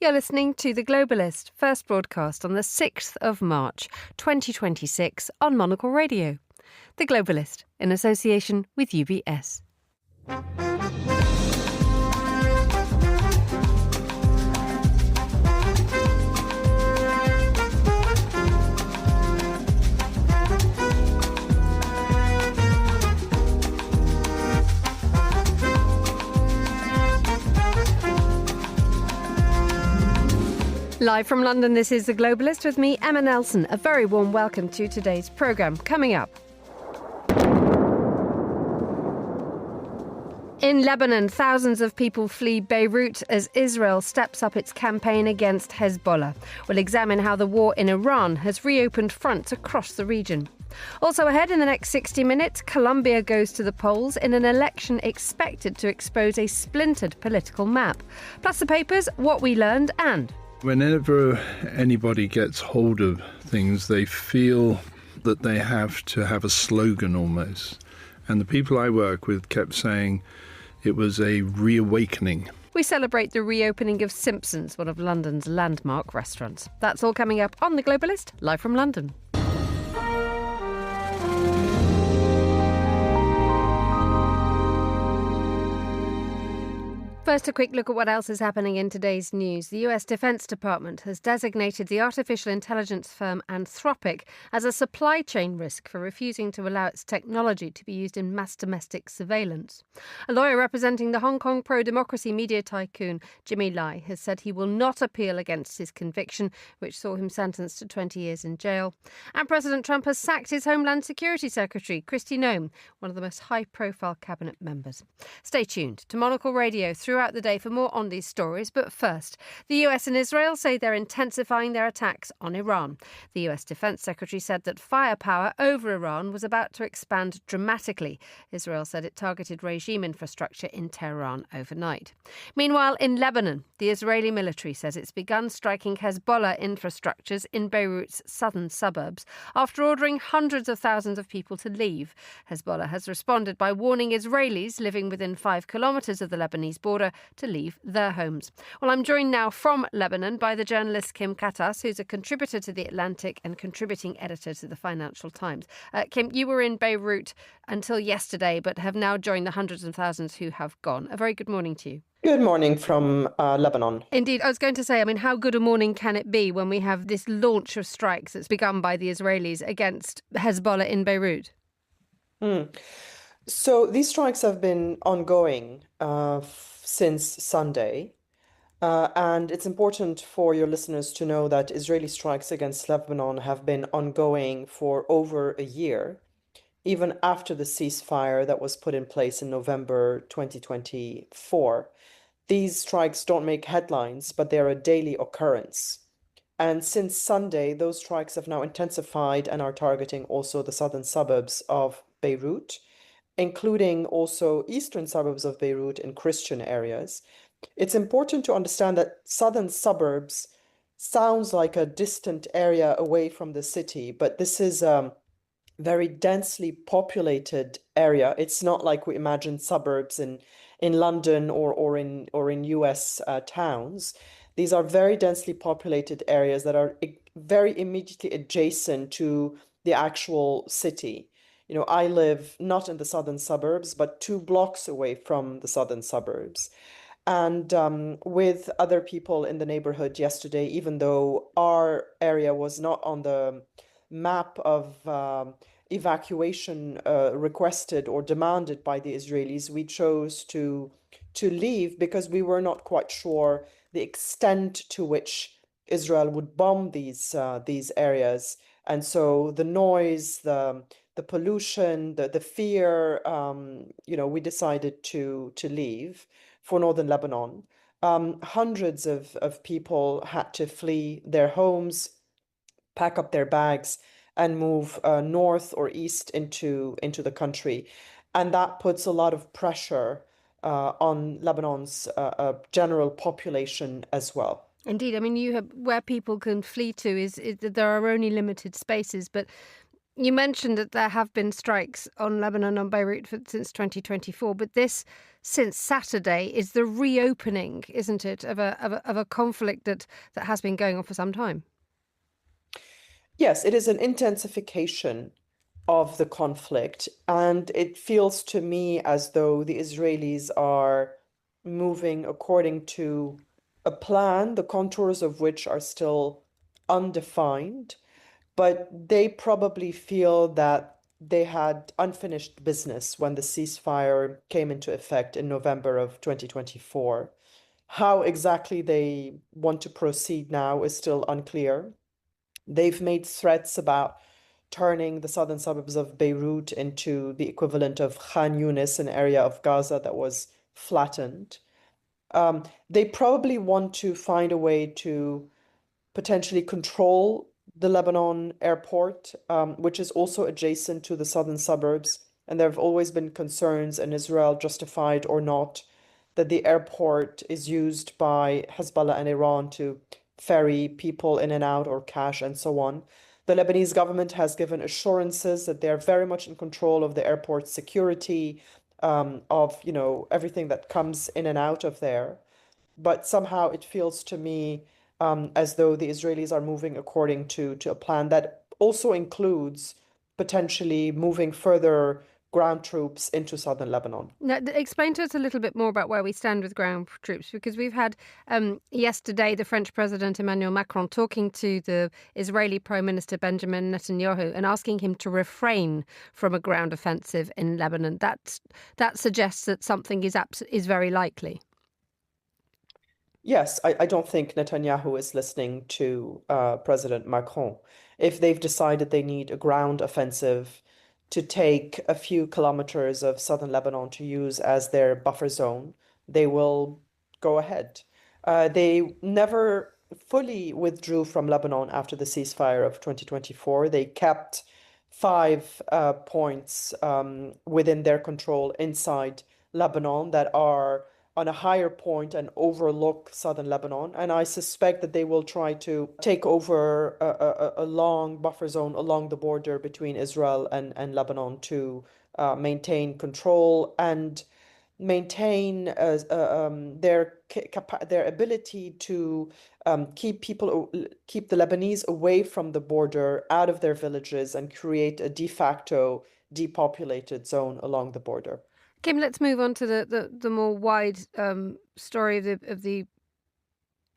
You're listening to The Globalist, first broadcast on the 6th of March, 2026 on Monocle Radio. The Globalist, in association with UBS. Live from London, this is The Globalist with me, Emma Nelson. A very warm welcome to today's programme. Coming up. In Lebanon, thousands of people flee Beirut as Israel steps up its campaign against Hezbollah. We'll examine how the war in Iran has reopened fronts across the region. Also ahead in the next 60 minutes, Colombia goes to the polls in an election expected to expose a splintered political map. Plus the papers, what we learned and... Whenever anybody gets hold of things, they feel that they have to have a slogan almost. And the people I work with kept saying it was a reawakening. We celebrate the reopening of Simpson's, one of London's landmark restaurants. That's all coming up on The Globalist, live from London. First, a quick look at what else is happening in today's news. The US Defense Department has designated the artificial intelligence firm Anthropic as a supply chain risk for refusing to allow its technology to be used in mass domestic surveillance. A lawyer representing the Hong Kong pro-democracy media tycoon Jimmy Lai has said he will not appeal against his conviction, which saw him sentenced to 20 years in jail. And President Trump has sacked his Homeland Security Secretary, Kristi Noem, one of the most high-profile cabinet members. Stay tuned to Monocle Radio throughout the day for more on these stories. But first, the US and Israel say they're intensifying their attacks on Iran. The US Defense Secretary said that firepower over Iran was about to expand dramatically. Israel said it targeted regime infrastructure in Tehran overnight. Meanwhile, in Lebanon, the Israeli military says it's begun striking Hezbollah infrastructures in Beirut's southern suburbs after ordering hundreds of thousands of people to leave. Hezbollah has responded by warning Israelis living within 5 kilometres of the Lebanese border to leave their homes. Well, I'm joined now from Lebanon by the journalist Kim Ghattas, who's a contributor to The Atlantic and contributing editor to the Financial Times. Kim, you were in Beirut until yesterday, but have now joined the hundreds of thousands who have gone. A very good morning to you. Good morning from Lebanon. Indeed. I was going to say, how good a morning can it be when we have this launch of strikes that's begun by the Israelis against Hezbollah in Beirut? So these strikes have been ongoing since Sunday. And it's important for your listeners to know that Israeli strikes against Lebanon have been ongoing for over a year, even after the ceasefire that was put in place in November 2024. These strikes don't make headlines, but they're a daily occurrence. And since Sunday, those strikes have now intensified and are targeting also the southern suburbs of Beirut, including also eastern suburbs of Beirut in Christian areas. It's important to understand that southern suburbs sounds like a distant area away from the city, but this is a very densely populated area. It's not like we imagine suburbs in London or in US towns. These are very densely populated areas that are very immediately adjacent to the actual city. You know, I live not in the southern suburbs, but 2 blocks away from the southern suburbs. And with other people in the neighborhood yesterday, even though our area was not on the map of evacuation requested or demanded by the Israelis, we chose to leave because we were not quite sure the extent to which Israel would bomb these areas. And so the noise, the pollution, the fear, we decided to leave for northern Lebanon. Hundreds of people had to flee their homes, pack up their bags, and move north or east into the country. And that puts a lot of pressure on Lebanon's general population as well. Indeed. You have where people can flee to is there are only limited spaces, but You mentioned that there have been strikes on Lebanon, on Beirut since 2024, but this, since Saturday, is the reopening, isn't it, of a conflict that has been going on for some time? Yes, it is an intensification of the conflict, and it feels to me as though the Israelis are moving according to a plan, the contours of which are still undefined, but they probably feel that they had unfinished business when the ceasefire came into effect in November of 2024. How exactly they want to proceed now is still unclear. They've made threats about turning the southern suburbs of Beirut into the equivalent of Khan Yunis, an area of Gaza that was flattened. They probably want to find a way to potentially control the Lebanon airport, which is also adjacent to the southern suburbs. And there have always been concerns in Israel, justified or not, that the airport is used by Hezbollah and Iran to ferry people in and out or cash and so on. The Lebanese government has given assurances that they're very much in control of the airport security, of everything that comes in and out of there. But somehow it feels to me as though the Israelis are moving according to a plan that also includes potentially moving further ground troops into southern Lebanon. Now, explain to us a little bit more about where we stand with ground troops, because we've had yesterday the French President Emmanuel Macron talking to the Israeli Prime Minister Benjamin Netanyahu and asking him to refrain from a ground offensive in Lebanon. That suggests that something is very likely. Yes, I don't think Netanyahu is listening to President Macron. If they've decided they need a ground offensive to take a few kilometers of southern Lebanon to use as their buffer zone, they will go ahead. They never fully withdrew from Lebanon after the ceasefire of 2024. They kept 5 points within their control inside Lebanon that are on a higher point and overlook southern Lebanon. And I suspect that they will try to take over a long buffer zone along the border between Israel and Lebanon to maintain control and maintain their ability to keep the Lebanese away from the border, out of their villages, and create a de facto depopulated zone along the border. Kim, let's move on to the more wide story of the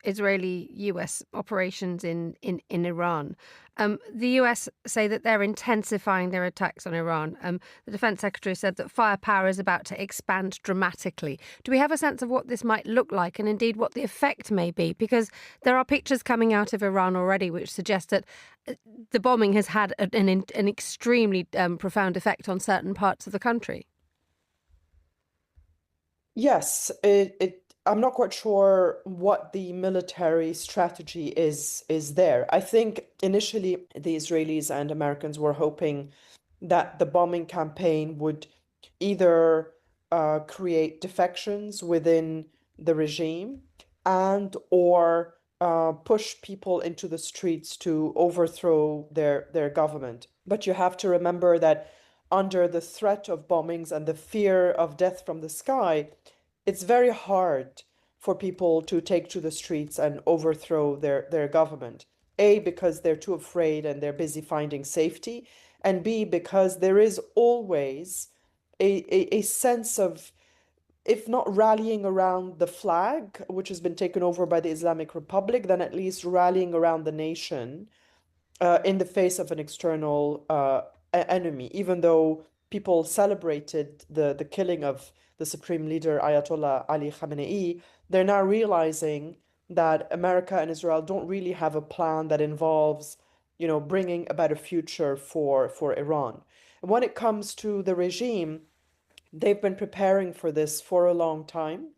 Israeli-US operations in Iran. The US say that they're intensifying their attacks on Iran. The Defense Secretary said that firepower is about to expand dramatically. Do we have a sense of what this might look like and indeed what the effect may be? Because there are pictures coming out of Iran already which suggest that the bombing has had an extremely profound effect on certain parts of the country. Yes, I'm not quite sure what the military strategy is there. I think initially the Israelis and Americans were hoping that the bombing campaign would either create defections within the regime and or push people into the streets to overthrow their government. But you have to remember that under the threat of bombings and the fear of death from the sky, it's very hard for people to take to the streets and overthrow their government. A, because they're too afraid and they're busy finding safety, and B, because there is always a sense of, if not rallying around the flag, which has been taken over by the Islamic Republic, then at least rallying around the nation in the face of an external enemy, even though people celebrated the killing of the supreme leader Ayatollah Ali Khamenei. They're now realizing that America and Israel don't really have a plan that involves, bringing a better future for Iran. And when it comes to the regime, they've been preparing for this for a long time.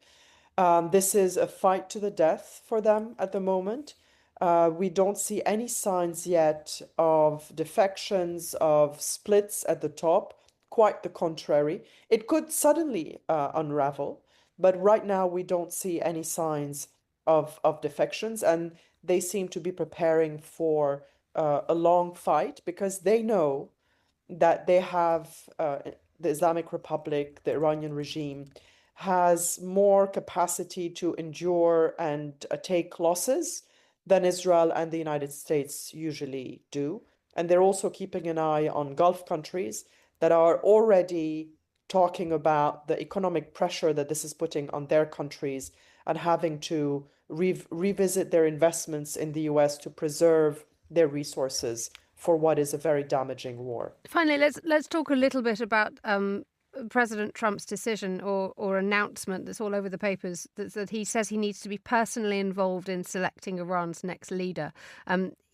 This is a fight to the death for them at the moment. We don't see any signs yet of defections, of splits at the top. Quite the contrary. It could suddenly unravel, but right now we don't see any signs of defections, and they seem to be preparing for a long fight because they know that they have, the Islamic Republic, the Iranian regime, has more capacity to endure and take losses than Israel and the United States usually do. And they're also keeping an eye on Gulf countries that are already talking about the economic pressure that this is putting on their countries and having to revisit their investments in the US to preserve their resources for what is a very damaging war. Finally, let's talk a little bit about President Trump's decision or announcement that's all over the papers that he says he needs to be personally involved in selecting Iran's next leader.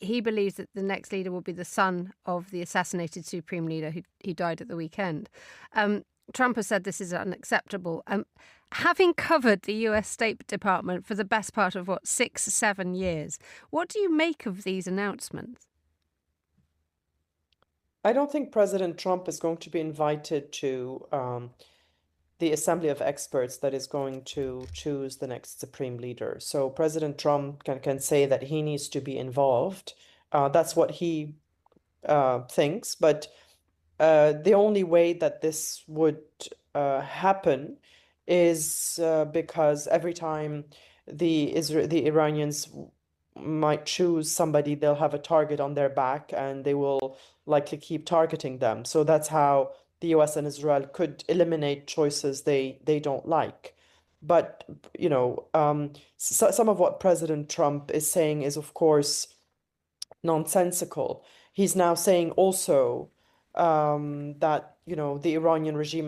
He believes that the next leader will be the son of the assassinated supreme leader who died at the weekend. Trump has said this is unacceptable. Having covered the US State Department for the best part of, 6-7 years, what do you make of these announcements? I don't think President Trump is going to be invited to the Assembly of Experts that is going to choose the next supreme leader. So President Trump can say that he needs to be involved. That's what he thinks. But the only way that this would happen is because every time the Iranians might choose somebody, they'll have a target on their back and they will likely keep targeting them. So that's how the US and Israel could eliminate choices they don't like. But, some of what President Trump is saying is, of course, nonsensical. He's now saying also that, the Iranian regime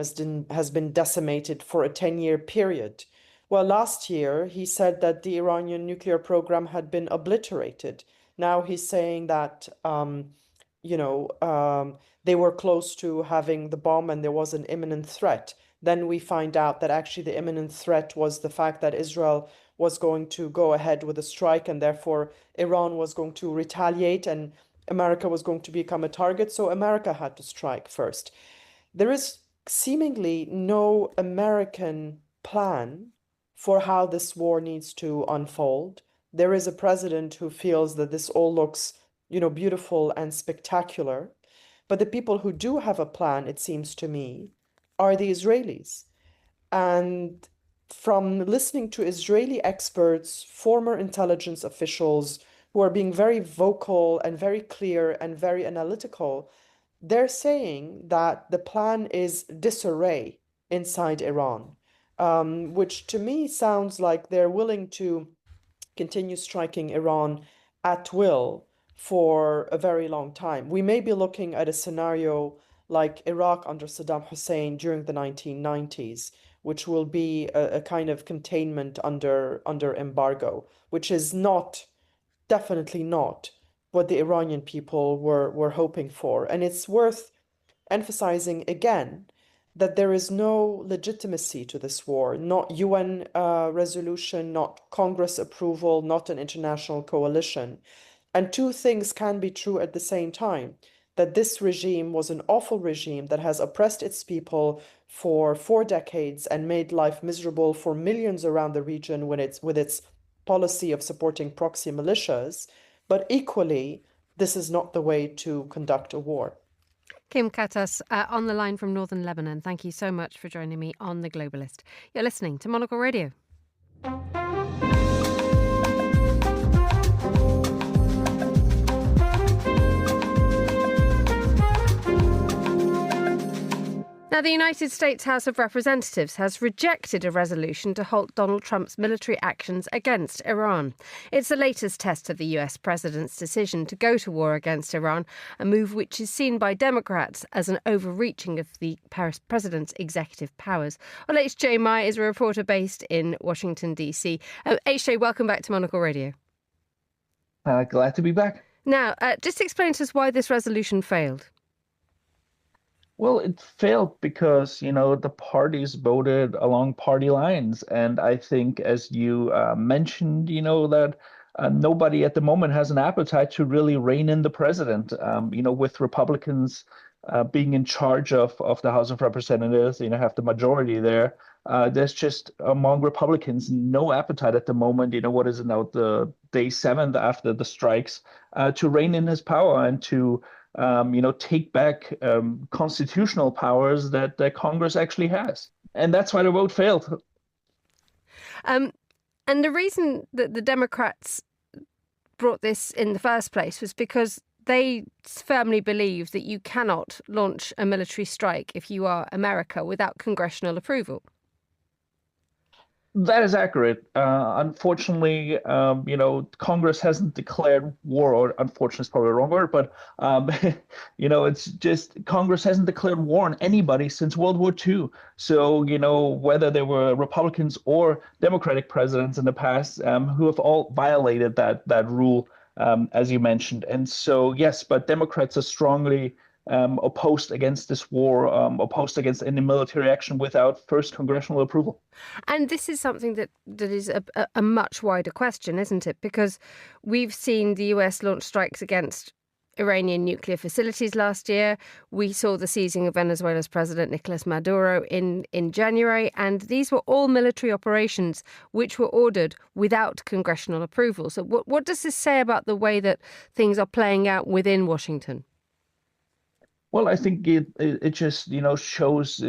has been decimated for a 10-year period. Well, last year, he said that the Iranian nuclear program had been obliterated. Now he's saying that, they were close to having the bomb and there was an imminent threat. Then we find out that actually the imminent threat was the fact that Israel was going to go ahead with a strike and therefore Iran was going to retaliate and America was going to become a target. So America had to strike first. There is seemingly no American plan for how this war needs to unfold. There is a president who feels that this all looks, beautiful and spectacular. But the people who do have a plan, it seems to me, are the Israelis. And from listening to Israeli experts, former intelligence officials who are being very vocal and very clear and very analytical, they're saying that the plan is disarray inside Iran. Which to me sounds like they're willing to continue striking Iran at will for a very long time. We may be looking at a scenario like Iraq under Saddam Hussein during the 1990s, which will be a kind of containment under embargo, which is definitely not what the Iranian people were hoping for. And it's worth emphasizing again that there is no legitimacy to this war, not UN resolution, not Congress approval, not an international coalition. And two things can be true at the same time, that this regime was an awful regime that has oppressed its people for 4 decades and made life miserable for millions around the region with its policy of supporting proxy militias. But equally, this is not the way to conduct a war. Kim Ghattas on the line from northern Lebanon. Thank you so much for joining me on The Globalist. You're listening to Monocle Radio. Now, the United States House of Representatives has rejected a resolution to halt Donald Trump's military actions against Iran. It's the latest test of the US president's decision to go to war against Iran, a move which is seen by Democrats as an overreaching of the president's executive powers. Well, H.J. Meyer is a reporter based in Washington, D.C. H.J., welcome back to Monocle Radio. Glad to be back. Now, just explain to us why this resolution failed. Well, it failed because, the parties voted along party lines. And I think, as you mentioned, that nobody at the moment has an appetite to really rein in the president. With Republicans being in charge of the House of Representatives, have the majority there. There's just among Republicans no appetite at the moment. What is it now, the day 7th after the strikes, to rein in his power and to take back constitutional powers that Congress actually has. And that's why the vote failed. And the reason that the Democrats brought this in the first place was because they firmly believe that you cannot launch a military strike if you are America without congressional approval. That is accurate. Unfortunately, Congress hasn't declared war, or unfortunately is probably the wrong word, but, it's just Congress hasn't declared war on anybody since World War II. So, whether there were Republicans or Democratic presidents in the past who have all violated that rule, as you mentioned. And so, yes, but Democrats are strongly opposed against this war, opposed against any military action without first congressional approval. And this is something that is a much wider question, isn't it? Because we've seen the US launch strikes against Iranian nuclear facilities last year. We saw the seizing of Venezuela's President Nicolas Maduro in January. And these were all military operations which were ordered without congressional approval. So what does this say about the way that things are playing out within Washington? Well, I think it just shows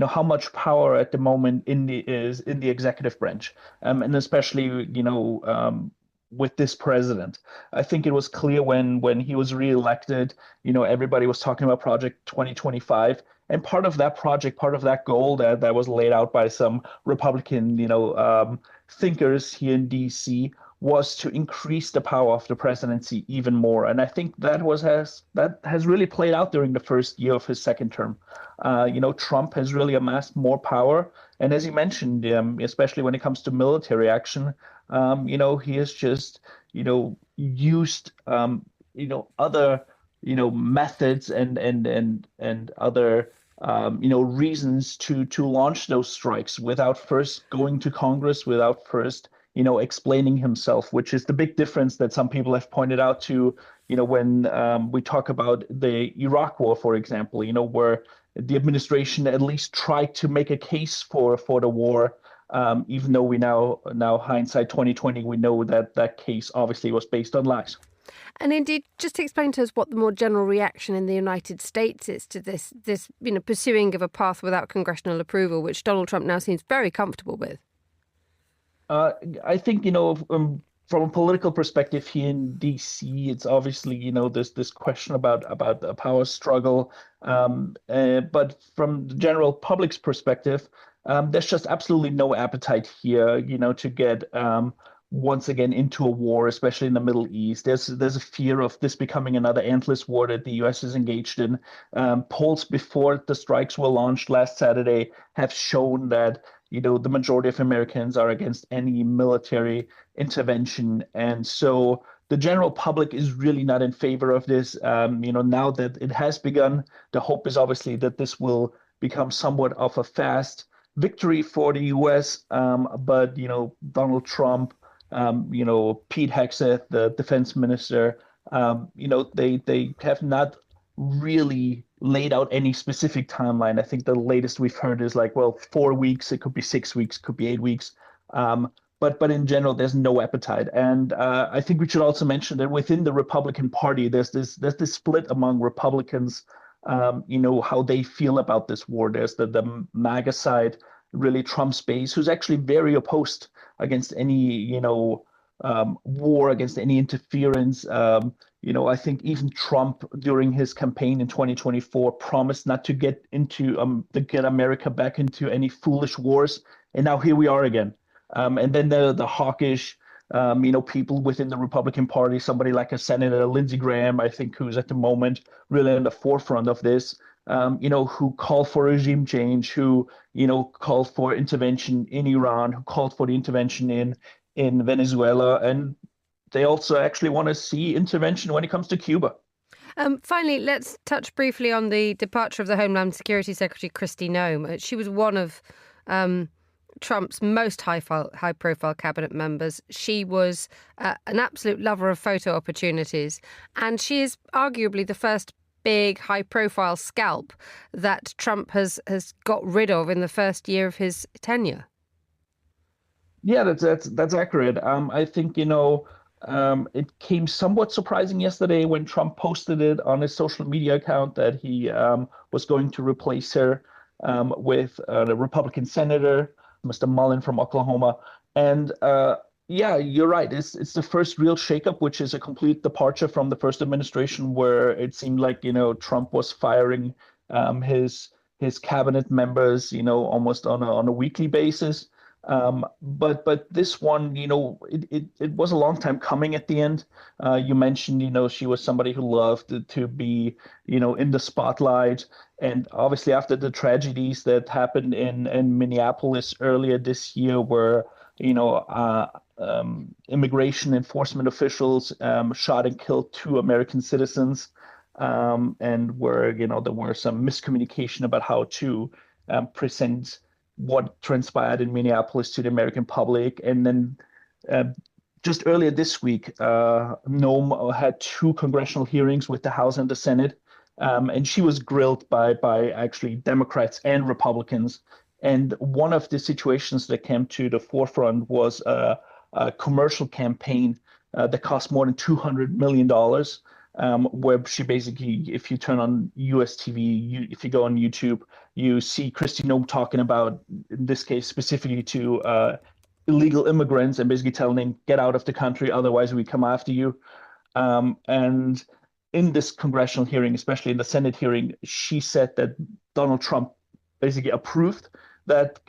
how much power at the moment is in the executive branch, and especially with this president. I think it was clear when he was reelected. Everybody was talking about Project 2025, and part of that project, part of that goal that was laid out by some Republican thinkers here in D.C. was to increase the power of the presidency even more. And I think that has really played out during the first year of his second term. Trump has really amassed more power. And as you mentioned, especially when it comes to military action, he has just, used, other, methods and other, reasons to launch those strikes without first going to Congress, without first explaining himself, which is the big difference that some people have pointed out to, when we talk about the Iraq war, for example, where the administration at least tried to make a case for the war, even though we now hindsight 2020, we know that case obviously was based on lies. And indeed, just explain to us what the more general reaction in the United States is to this pursuing of a path without congressional approval, which Donald Trump now seems very comfortable with. I think, from a political perspective here in D.C., it's obviously, there's this question about a power struggle. But from the general public's perspective, there's just absolutely no appetite here, to get once again into a war, especially in the Middle East. There's a fear of this becoming another endless war that the U.S. is engaged in. Polls before the strikes were launched last Saturday have shown that the majority of Americans are against any military intervention. And so the general public is really not in favor of this. Now that it has begun, the hope is obviously that this will become somewhat of a fast victory for the U.S. But, Donald Trump, Pete Hegseth, the defense minister, they have not really laid out any specific timeline. I think the latest we've heard is 4 weeks. It could be 6 weeks, could be 8 weeks. But in general, there's no appetite. And I think we should also mention that within the Republican Party, there's this split among Republicans, how they feel about this war. There's the MAGA side, really Trump's base, who's actually very opposed against any, war, against any interference. I think even Trump during his campaign in 2024 promised not to get America back into any foolish wars. And now here we are again. And then the hawkish, people within the Republican Party, somebody like a Senator Lindsey Graham, I think, who's at the moment really in the forefront of this, who called for regime change, who, called for intervention in Iran, who called for the intervention in Venezuela. And they also actually want to see intervention when it comes to Cuba. Finally, let's touch briefly on the departure of the Homeland Security Secretary, Kristi Noem. She was one of Trump's most high-profile cabinet members. She was an absolute lover of photo opportunities, and she is arguably the first big high-profile scalp that Trump has got rid of in the first year of his tenure. Yeah, that's accurate. I think, It came somewhat surprising yesterday when Trump posted it on his social media account that he was going to replace her with the Republican senator, Mr. Mullen from Oklahoma. And yeah, you're right. It's the first real shakeup, which is a complete departure from the first administration, where it seemed like, Trump was firing his cabinet members, almost on a weekly basis. But this one, it was a long time coming at the end. You mentioned, she was somebody who loved to be, in the spotlight. And obviously after the tragedies that happened in Minneapolis earlier this year, where, immigration enforcement officials shot and killed 2 American citizens, and where, there were some miscommunication about how to present what transpired in Minneapolis to the American public. And then just earlier this week, Noam had 2 congressional hearings with the House and the Senate, and she was grilled by actually Democrats and Republicans. And one of the situations that came to the forefront was a commercial campaign that cost more than $200 million, where she basically, if you turn on US TV, if you go on YouTube, you see Kristi Noem talking about, in this case, specifically to illegal immigrants, and basically telling them, get out of the country, otherwise we come after you. And in this congressional hearing, especially in the Senate hearing, she said that Donald Trump basically approved that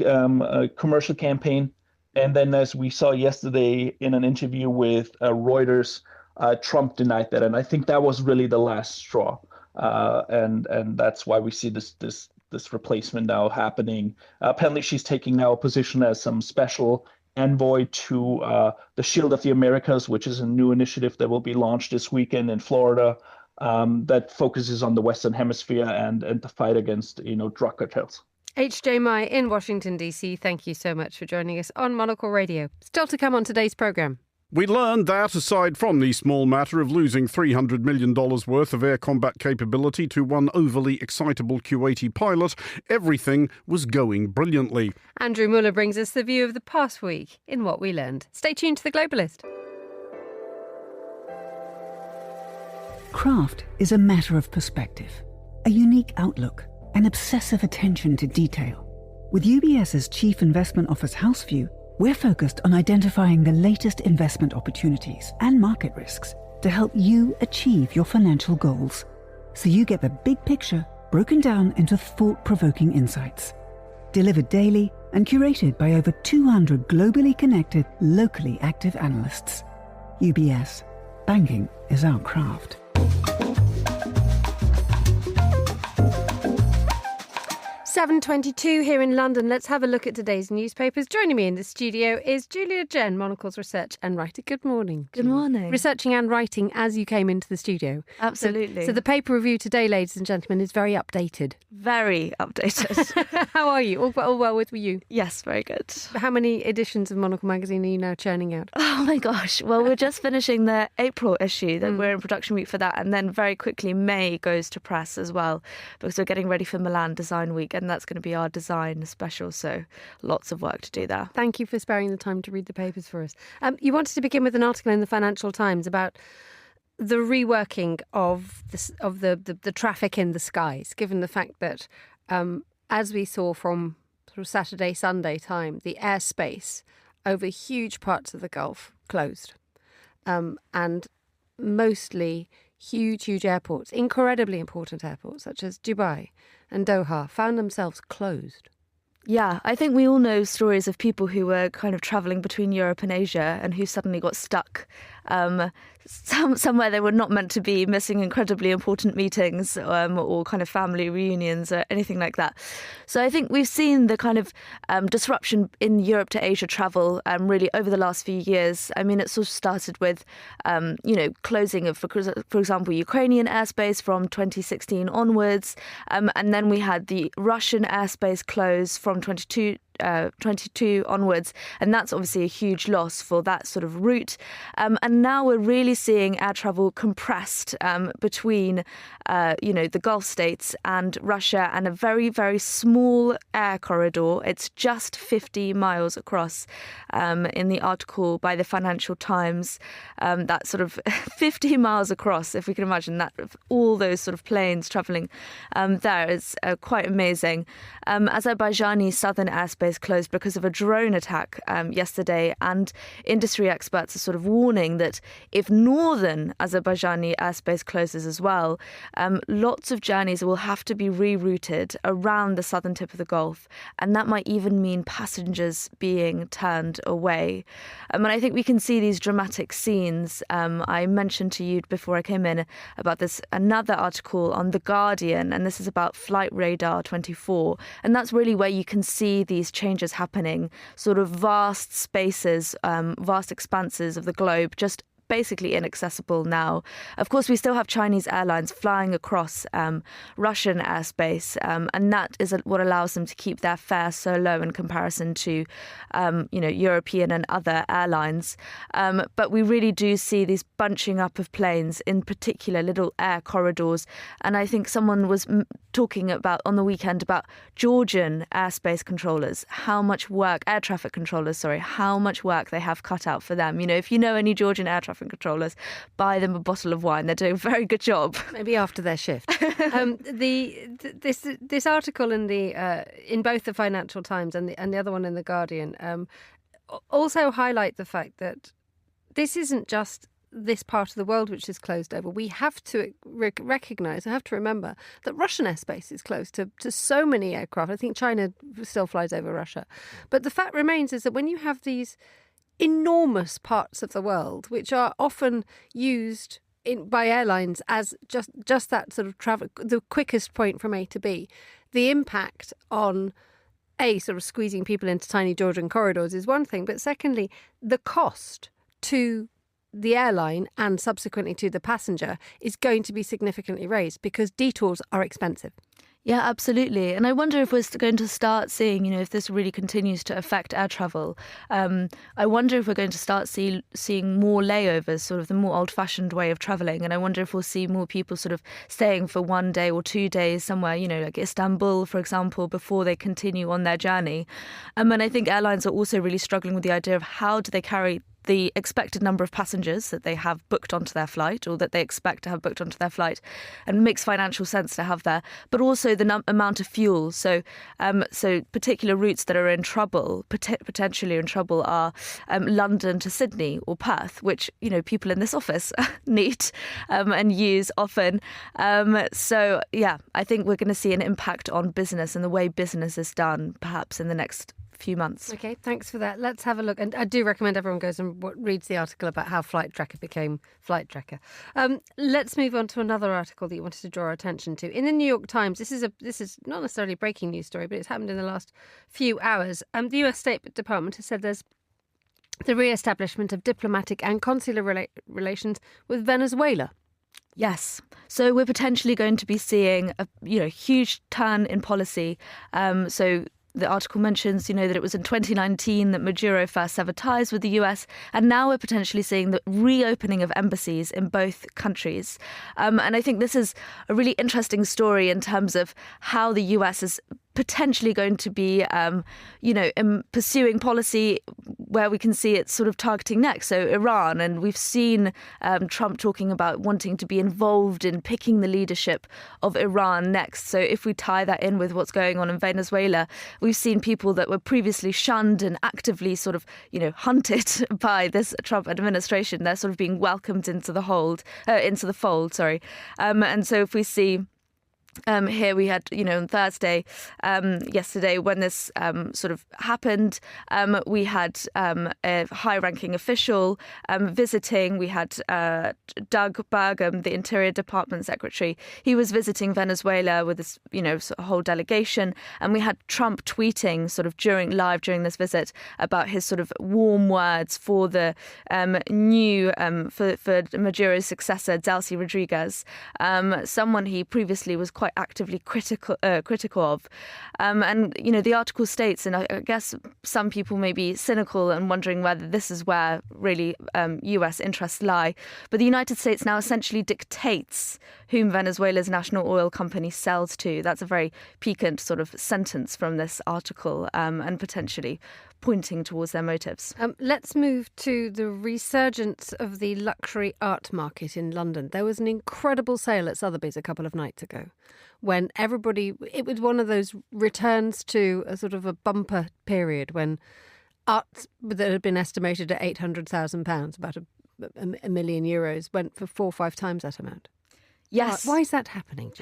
commercial campaign. And then, as we saw yesterday in an interview with Reuters, Trump denied that, and I think that was really the last straw, and that's why we see this replacement now happening. Apparently, she's taking now a position as some special envoy to the Shield of the Americas, which is a new initiative that will be launched this weekend in Florida, that focuses on the Western Hemisphere and the fight against drug cartels. H.J. Mai in Washington, D.C., thank you so much for joining us on Monocle Radio. Still to come on today's programme. We learned that, aside from the small matter of losing $300 million worth of air combat capability to one overly excitable Kuwaiti pilot, everything was going brilliantly. Andrew Muller brings us the view of the past week in What We Learned. Stay tuned to The Globalist. Craft is a matter of perspective, a unique outlook, an obsessive attention to detail. With UBS's Chief Investment Office Houseview, we're focused on identifying the latest investment opportunities and market risks to help you achieve your financial goals, so you get the big picture broken down into thought-provoking insights. Delivered daily and curated by over 200 globally connected, locally active analysts. UBS. Banking is our craft. 7:22 here in London. Let's have a look at today's newspapers. Joining me in the studio is Julia Jen, Monocle's research and writer. Good morning. Good morning. Researching and writing as you came into the studio. Absolutely. So the paper review today, ladies and gentlemen, is very updated. Very updated. How are you? All well with you? Yes, very good. How many editions of Monocle magazine are you now churning out? Oh my gosh. Well, we're just finishing the April issue. That we're in production week for that. And then very quickly May goes to press as well, because we're getting ready for Milan Design Week. And that's going to be our design special. So lots of work to do there. Thank you for sparing the time to read the papers for us. You wanted to begin with an article in the Financial Times about the reworking of the traffic in the skies, given the fact that, as we saw from sort of Saturday, Sunday time, the airspace over huge parts of the Gulf closed. And mostly huge airports, incredibly important airports such as Dubai and Doha, found themselves closed. Yeah, I think we all know stories of people who were kind of travelling between Europe and Asia and who suddenly got stuck somewhere they were not meant to be, missing incredibly important meetings or kind of family reunions or anything like that. So I think we've seen the kind of disruption in Europe to Asia travel really over the last few years. I mean, it sort of started with, closing of, for example, Ukrainian airspace from 2016 onwards. And then we had the Russian airspace close from 2022 onwards. And that's obviously a huge loss for that sort of route. And now we're really seeing air travel compressed between, the Gulf states and Russia, and a very, very small air corridor. It's just 50 miles across. In the article by the Financial Times, that sort of 50 miles across, if we can imagine that, all those sort of planes travelling there is quite amazing. Azerbaijani southern airspace closed because of a drone attack yesterday, and industry experts are sort of warning that if northern Azerbaijani airspace closes as well, lots of journeys will have to be rerouted around the southern tip of the Gulf, and that might even mean passengers being turned away. And I think we can see these dramatic scenes. I mentioned to you before I came in about this another article on The Guardian, and this is about Flight Radar 24, and that's really where you can see these changes happening, sort of vast spaces, vast expanses of the globe just basically inaccessible now. Of course, we still have Chinese airlines flying across Russian airspace, and that is what allows them to keep their fare so low in comparison to, European and other airlines. But we really do see these bunching up of planes, in particular little air corridors. And I think someone was talking about on the weekend about Georgian airspace controllers, air traffic controllers, how much work they have cut out for them. If you know any Georgian air traffic controllers, buy them a bottle of wine. They're doing a very good job. Maybe after their shift. This article in both the Financial Times and the other one in The Guardian also highlight the fact that this isn't just this part of the world which is closed over. We have to recognise, I have to remember that Russian airspace is closed to so many aircraft. I think China still flies over Russia. But the fact remains is that when you have these enormous parts of the world which are often used by airlines as just that sort of travel, the quickest point from A to B, the impact on sort of squeezing people into tiny Georgian corridors is one thing, but secondly, the cost to the airline and subsequently to the passenger is going to be significantly raised because detours are expensive. Yeah, absolutely. And I wonder if we're going to start seeing, if this really continues to affect air travel. I wonder if we're going to start seeing more layovers, sort of the more old-fashioned way of travelling. And I wonder if we'll see more people sort of staying for 1 day or 2 days somewhere, like Istanbul, for example, before they continue on their journey. And I think airlines are also really struggling with the idea of how do they carry the expected number of passengers that they have booked onto their flight or that they expect to have booked onto their flight, and it makes financial sense to have there, but also the amount of fuel. So particular routes that are in trouble, potentially in trouble, are London to Sydney or Perth, which, people in this office need and use often. So, I think we're going to see an impact on business and the way business is done, perhaps in the next few months. Okay, thanks for that. Let's have a look. And I do recommend everyone goes and reads the article about how Flight Tracker became Flight Tracker. Let's move on to another article that you wanted to draw our attention to. In the New York Times, this is not necessarily a breaking news story, but it's happened in the last few hours. The US State Department has said there's the re-establishment of diplomatic and consular relations with Venezuela. Yes. So we're potentially going to be seeing a huge turn in policy. The article mentions, that it was in 2019 that Maduro first severed ties with the US, and now we're potentially seeing the reopening of embassies in both countries. And I think this is a really interesting story in terms of how the US is potentially going to be, pursuing policy where we can see it sort of targeting next. So Iran, and we've seen Trump talking about wanting to be involved in picking the leadership of Iran next. So if we tie that in with what's going on in Venezuela, we've seen people that were previously shunned and actively sort of, hunted by this Trump administration. They're sort of being welcomed into the fold. And so if we see here we had, on Thursday, yesterday, when this sort of happened, we had a high-ranking official visiting. We had Doug Burgum, the Interior Department Secretary. He was visiting Venezuela with this, a whole delegation. And we had Trump tweeting sort of during this visit about his sort of warm words for the new, for Maduro's successor, Delcy Rodriguez, someone he previously was quite quite actively critical of. And, you know, the article states, and I guess some people may be cynical and wondering whether this is where really US interests lie, but the United States now essentially dictates whom Venezuela's national oil company sells to. That's a very piquant sort of sentence from this article, and potentially pointing towards their motives. Let's move to the resurgence of the luxury art market in London. There was an incredible sale at Sotheby's a couple of nights ago when it was one of those returns to a sort of a bumper period when art that had been estimated at £800,000, about a million euros, went for 4 or 5 times that amount. Yes. Why is that happening,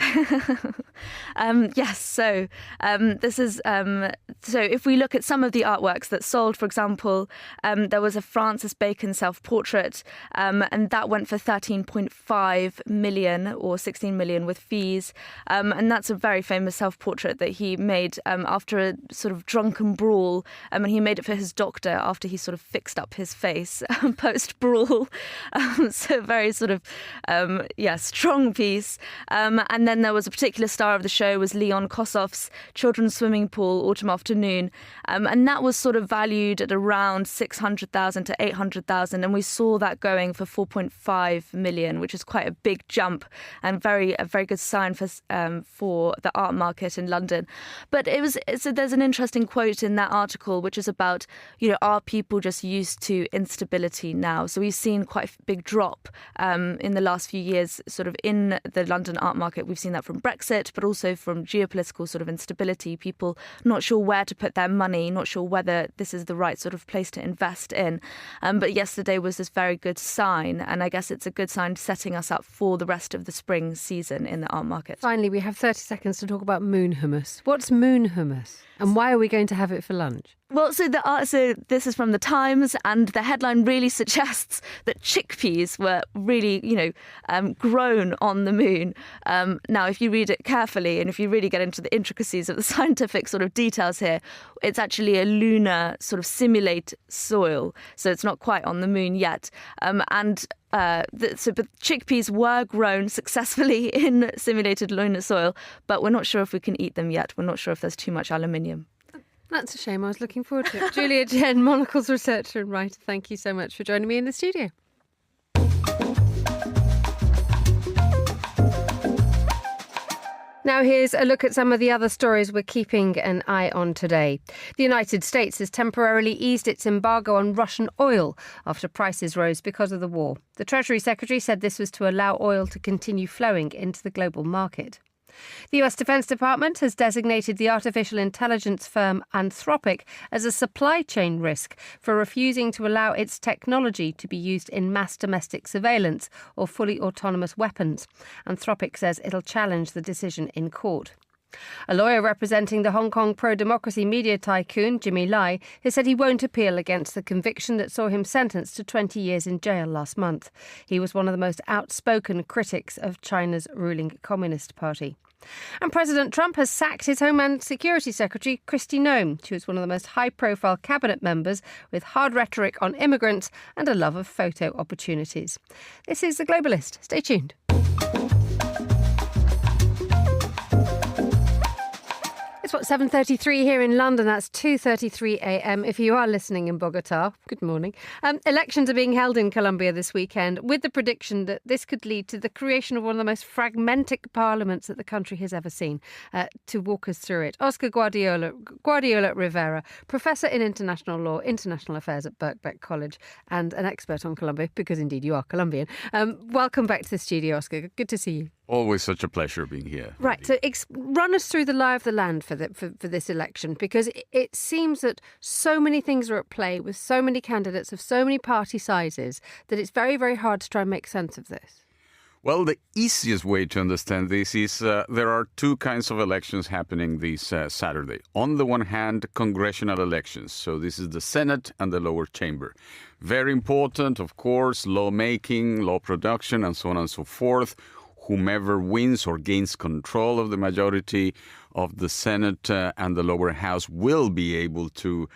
Yes. So this is so if we look at some of the artworks that sold, for example, there was a Francis Bacon self-portrait, and that went for 13.5 million or 16 million with fees. And that's a very famous self-portrait that he made after a sort of drunken brawl. And he made it for his doctor after he sort of fixed up his face post-brawl. So very sort of, strong piece. And then there was a particular star of the show was Leon Kossoff's children's swimming pool, Autumn Afternoon. And that was sort of valued at around 600,000 to 800,000. And we saw that going for 4.5 million, which is quite a big jump and a very good sign for the art market in London. But there's an interesting quote in that article, which is about, you know, are people just used to instability now? So we've seen quite a big drop in the last few years, sort of in the London art market. We've seen that from Brexit, but also from geopolitical sort of instability. People not sure where to put their money, not sure whether this is the right sort of place to invest in. But yesterday was this very good sign, and I guess it's a good sign setting us up for the rest of the spring season in the art market. Finally, we have 30 seconds to talk about moon hummus. What's moon hummus? And why are we going to have it for lunch? Well, so this is from the Times, and the headline really suggests that chickpeas were really, grown on the moon. Now, if you read it carefully and if you really get into the intricacies of the scientific sort of details here, it's actually a lunar sort of simulate soil, so it's not quite on the moon yet. But chickpeas were grown successfully in simulated lunar soil, but we're not sure if we can eat them yet. We're not sure if there's too much aluminium. That's a shame. I was looking forward to it. Julia Jen, Monocle's researcher and writer, thank you so much for joining me in the studio. Now here's a look at some of the other stories we're keeping an eye on today. The United States has temporarily eased its embargo on Russian oil after prices rose because of the war. The Treasury Secretary said this was to allow oil to continue flowing into the global market. The US Defense Department has designated the artificial intelligence firm Anthropic as a supply chain risk for refusing to allow its technology to be used in mass domestic surveillance or fully autonomous weapons. Anthropic says it'll challenge the decision in court. A lawyer representing the Hong Kong pro-democracy media tycoon, Jimmy Lai, has said he won't appeal against the conviction that saw him sentenced to 20 years in jail last month. He was one of the most outspoken critics of China's ruling Communist Party. And President Trump has sacked his Homeland Security Secretary, Kristi Noem. She was one of the most high-profile cabinet members with hard rhetoric on immigrants and a love of photo opportunities. This is The Globalist. Stay tuned. It's 7:33 here in London. That's 2:33 a.m. If you are listening in Bogota, good morning. Elections are being held in Colombia this weekend with the prediction that this could lead to the creation of one of the most fragmented parliaments that the country has ever seen. To walk us through it, Oscar Guardiola Rivera, professor in international law, international affairs at Birkbeck College and an expert on Colombia, because indeed you are Colombian. Welcome back to the studio, Oscar. Good to see you. Always such a pleasure being here. Right, so run us through the lie of the land for this election, because it seems that so many things are at play with so many candidates of so many party sizes that it's very, very hard to try and make sense of this. Well, the easiest way to understand this is there are two kinds of elections happening this Saturday. On the one hand, congressional elections. So this is the Senate and the lower chamber. Very important, of course, lawmaking, law production, and so on and so forth. Whomever wins or gains control of the majority of the Senate and the lower house will be able to,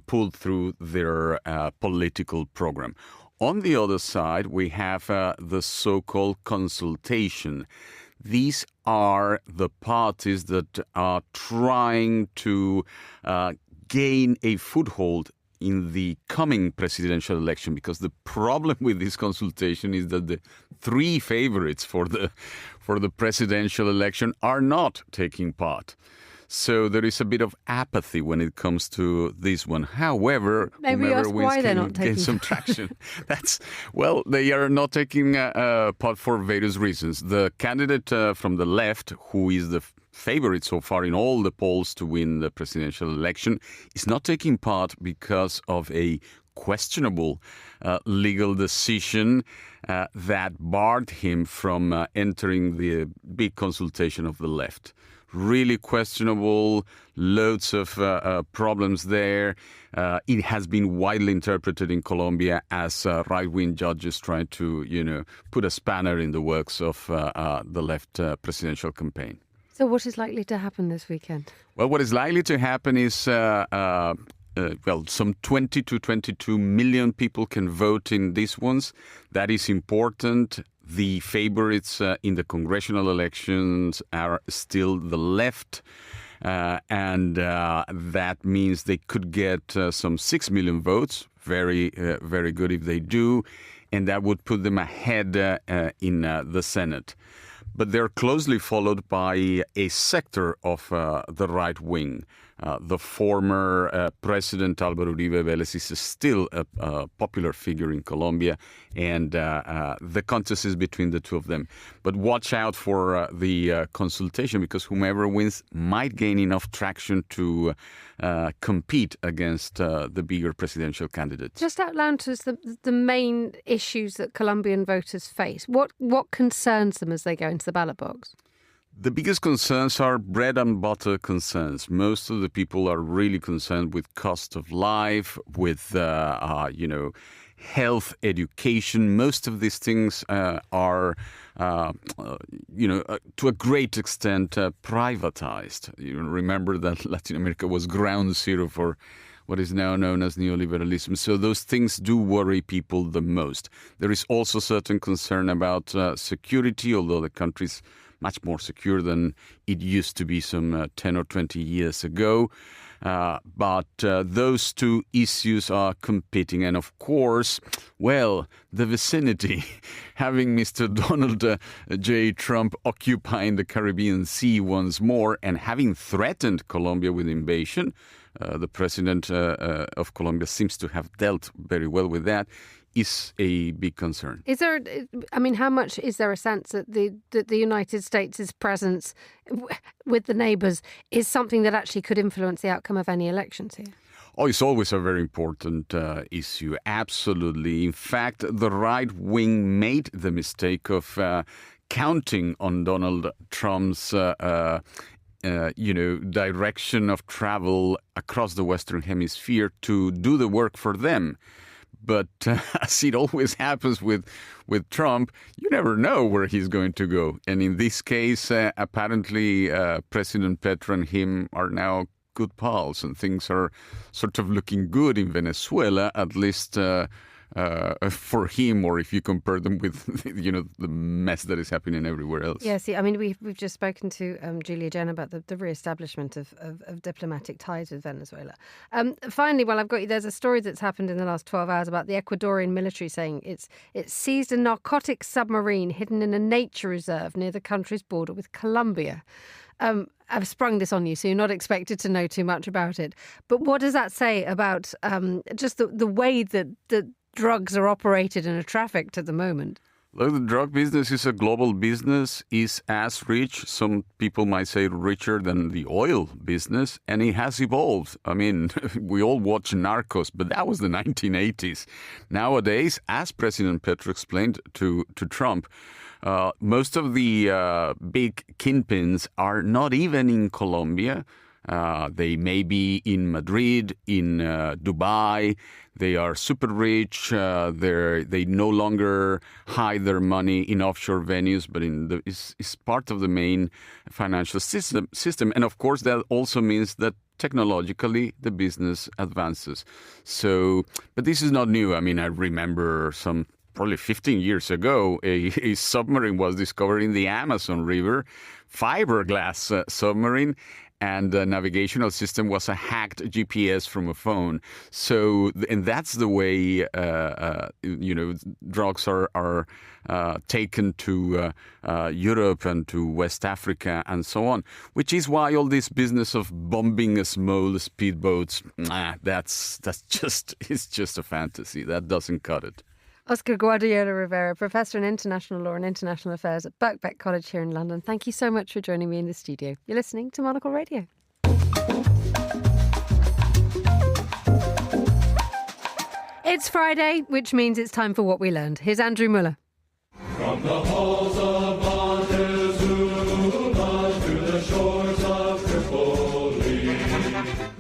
pull through their political program. On the other side, we have the so-called consultation. These are the parties that are trying to gain a foothold in the coming presidential election, because the problem with this consultation is that the three favorites for the presidential election are not taking part. So there is a bit of apathy when it comes to this one. However, whomever wins can gain some traction. They are not taking part for various reasons. The candidate from the left, who is the favorite so far in all the polls to win the presidential election, is not taking part because of a questionable legal decision that barred him from entering the big consultation of the left. Really questionable, loads of problems there. It has been widely interpreted in Colombia as right-wing judges trying to, put a spanner in the works of the left presidential campaign. So what is likely to happen this weekend? Well, what is likely to happen is, some 20 to 22 million people can vote in these ones. That is important. The favorites in the congressional elections are still the left, and that means they could get some 6 million votes. Very, very good if they do, and that would put them ahead in the Senate. But they're closely followed by a sector of the right wing. The former President Álvaro Uribe Vélez is still a popular figure in Colombia, and the contest is between the two of them. But watch out for the consultation, because whomever wins might gain enough traction to compete against the bigger presidential candidates. Just outline to us the main issues that Colombian voters face. What concerns them as they go into the ballot box? The biggest concerns are bread and butter concerns. Most of the people are really concerned with cost of life, with, health, education. Most of these things are, to a great extent privatized. You remember that Latin America was ground zero for what is now known as neoliberalism. So those things do worry people the most. There is also certain concern about security, although the country's much more secure than it used to be some 10 or 20 years ago. But those two issues are competing. And of course, the vicinity, having Mr. Donald J. Trump occupying the Caribbean Sea once more and having threatened Colombia with invasion, the president of Colombia seems to have dealt very well with that, is a big concern. Is there? How much is there a sense that the United States' presence with the neighbours is something that actually could influence the outcome of any elections here? Oh, it's always a very important issue. Absolutely. In fact, the right wing made the mistake of counting on Donald Trump's direction of travel across the Western Hemisphere to do the work for them. But as it always happens with Trump, you never know where he's going to go. And in this case, apparently President Petro and him are now good pals, and things are sort of looking good in Venezuela, at least for him, or if you compare them with, the mess that is happening everywhere else. Yeah, see, we've just spoken to Julia Jen about the re-establishment of diplomatic ties with Venezuela. Finally, while I've got you, there's a story that's happened in the last 12 hours about the Ecuadorian military saying it's seized a narcotics submarine hidden in a nature reserve near the country's border with Colombia. I've sprung this on you, so you're not expected to know too much about it. But what does that say about just the way that drugs are operated and are trafficked at the moment? Look, the drug business is a global business, is as rich, some people might say richer than the oil business, and it has evolved. We all watch Narcos, but that was the 1980s. Nowadays, as President Petro explained to Trump, most of the big kingpins are not even in Colombia. They may be in Madrid, in Dubai. They are super rich. They no longer hide their money in offshore venues, but it's part of the main financial system. And of course, that also means that technologically the business advances. But this is not new. I remember some probably 15 years ago, a submarine was discovered in the Amazon River, fiberglass submarine, and the navigational system was a hacked GPS from a phone. So, and that's the way, drugs are taken to Europe and to West Africa and so on, which is why all this business of bombing small speedboats, it's just a fantasy. That doesn't cut it. Oscar Guardiola Rivera, Professor in International Law and International Affairs at Birkbeck College here in London. Thank you so much for joining me in the studio. You're listening to Monocle Radio. It's Friday, which means it's time for What We Learned. Here's Andrew Muller. From the halls of Montezuma to the shores of Tripoli.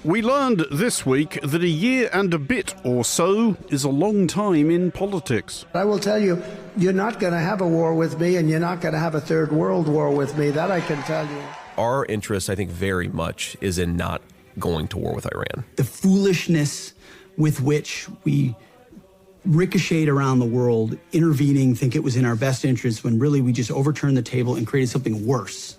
We learned this week that a year and a bit or so is a long time in politics. I will tell you, you're not going to have a war with me, and you're not going to have a third world war with me. That I can tell you. Our interest, I think, very much is in not going to war with Iran. The foolishness with which we ricocheted around the world, intervening, think it was in our best interest, when really we just overturned the table and created something worse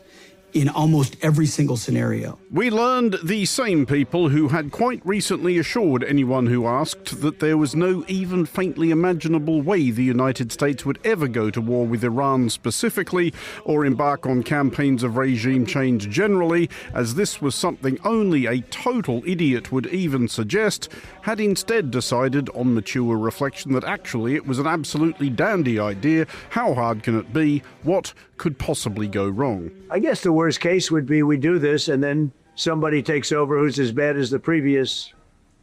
in almost every single scenario. We learned the same people who had quite recently assured anyone who asked that there was no even faintly imaginable way the United States would ever go to war with Iran specifically, or embark on campaigns of regime change generally, as this was something only a total idiot would even suggest, had instead decided on mature reflection that actually it was an absolutely dandy idea. How hard can it be? What could possibly go wrong? I guess the worst case would be we do this and then somebody takes over who's as bad as the previous